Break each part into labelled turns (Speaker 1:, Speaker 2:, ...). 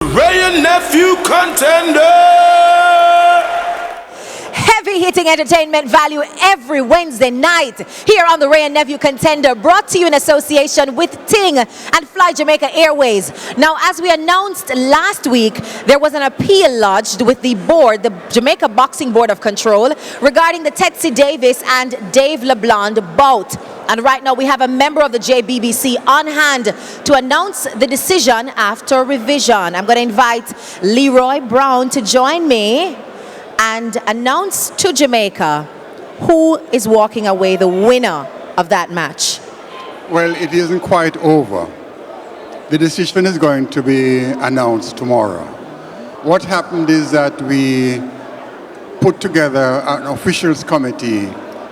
Speaker 1: Ray and Nephew Contender!
Speaker 2: Heavy hitting entertainment value every Wednesday night here on the Ray and Nephew Contender, brought to you in association with Ting and Fly Jamaica Airways. Now, as we announced last week, there was an appeal lodged with the board, the Jamaica Boxing Board of Control, regarding the Tetsi Davis and Dave LeBlond bout. And right now we have a member of the JBBC on hand to announce the decision after revision. I'm going to invite Leroy Brown to join me and announce to Jamaica who is walking away the winner of that match.
Speaker 3: Well, it isn't quite over. The decision is going to be announced tomorrow. What happened is that we put together an officials committee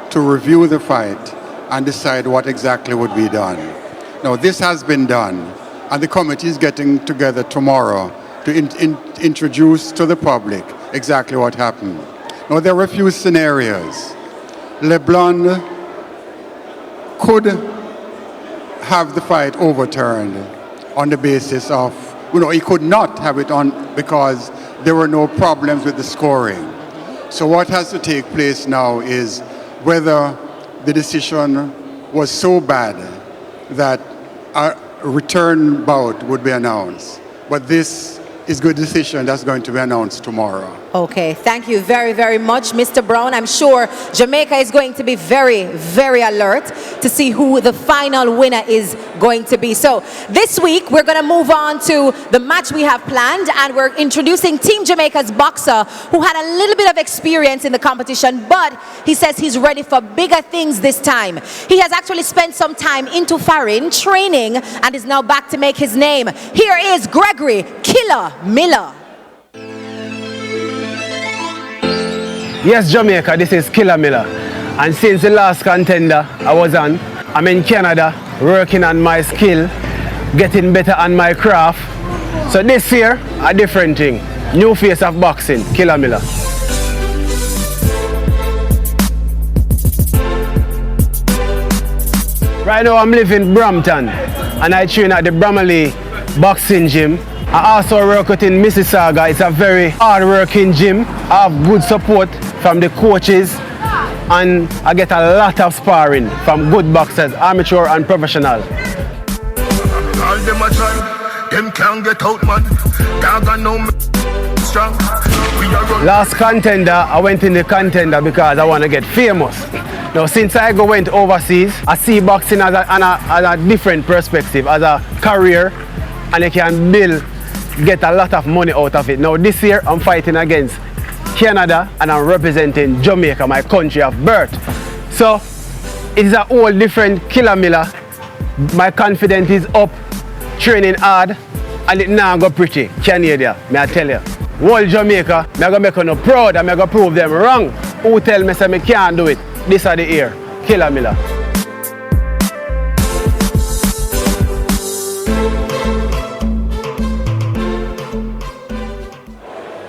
Speaker 3: to review the fight and decide what exactly would be done. Now, this has been done, and the committee is getting together tomorrow to introduce to the public exactly what happened. Now, there were a few scenarios. LeBlond could have the fight overturned on the basis of, he could not have it on because there were no problems with the scoring. So what has to take place now is whether the decision was so bad that a return bout would be announced. But this is a good decision that's going to be announced tomorrow.
Speaker 2: Okay, thank you very, very much, Mr. Brown. I'm sure Jamaica is going to be very, very alert to see who the final winner is going to be. So this week, we're going to move on to the match we have planned, and we're introducing Team Jamaica's boxer who had a little bit of experience in the competition, but he says he's ready for bigger things this time. He has actually spent some time into foreign training and is now back to make his name. Here is Gregory Killer Miller.
Speaker 4: Yes, Jamaica, this is Killer Miller. And since the last contender I was on, I'm in Canada working on my skill, getting better on my craft. So this year, a different thing. New face of boxing, Killer Miller. Right now I'm living in Brampton and I train at the Bramley Boxing Gym. I also work out in Mississauga. It's a very hard-working gym. I have good support from the coaches and I get a lot of sparring from good boxers, amateur and professional.
Speaker 5: All them a try, them can't get out, man. Dog know me strong.
Speaker 4: Last contender, I went in the contender because I want to get famous. Now, since I went overseas, I see boxing as a different perspective, as a career, and you can get a lot of money out of it. Now, this year, I'm fighting against Canada, and I'm representing Jamaica, my country of birth. So, it's a whole different Killer Miller. My confidence is up, training hard, and it now go pretty. Canada, may I tell you. Whole Jamaica, I'm gonna make them proud, and I'm gonna prove them wrong. Who tell me say I can't do it? This are the year, Killer Miller.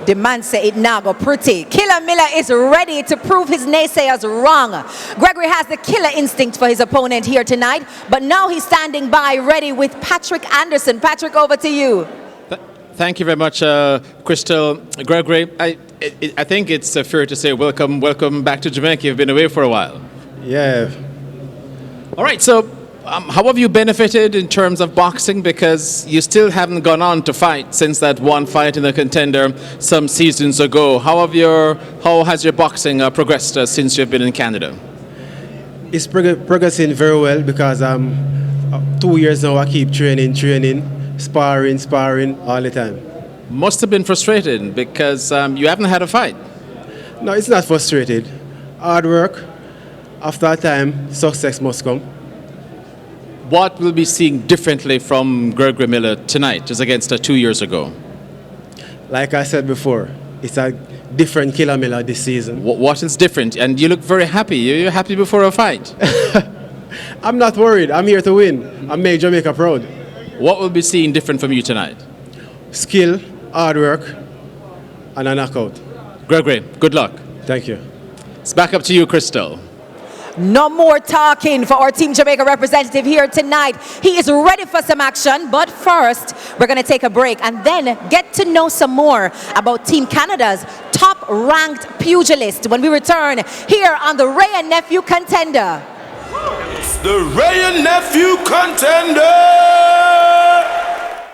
Speaker 2: The man say it now go pretty. Killer Miller is ready to prove his naysayers wrong. Gregory has the killer instinct for his opponent here tonight, but now he's standing by ready with Patrick Anderson. Patrick, over to you.
Speaker 6: Thank you very much, Crystal. Gregory, I think it's fair to say welcome back to Jamaica. You've been away for a while.
Speaker 4: Yeah.
Speaker 6: All right, so how have you benefited in terms of boxing? Because you still haven't gone on to fight since that one fight in the Contender some seasons ago. How has your boxing progressed since you've been in Canada?
Speaker 7: It's progressing very well because 2 years now I keep training, sparring all the time.
Speaker 6: Must have been frustrating because you haven't had a fight.
Speaker 7: No, it's not frustrated. Hard work. After a time, success must come.
Speaker 6: What will be seeing differently from Gregory Miller tonight, just against 2 years ago?
Speaker 7: Like I said before, it's a different Killer Miller this season.
Speaker 6: What is different? And you look very happy. You're happy before a fight.
Speaker 7: I'm not worried. I'm here to win. I make Jamaica proud.
Speaker 6: What will be seeing different from you tonight?
Speaker 7: Skill, hard work, and a knockout.
Speaker 6: Gregory, good luck.
Speaker 7: Thank you.
Speaker 6: It's back up to you, Crystal.
Speaker 2: No more talking for our Team Jamaica representative here tonight. He is ready for some action, but first, we're going to take a break and then get to know some more about Team Canada's top-ranked pugilist when we return here on the Ray and Nephew Contender.
Speaker 1: It's the Ray and Nephew Contender.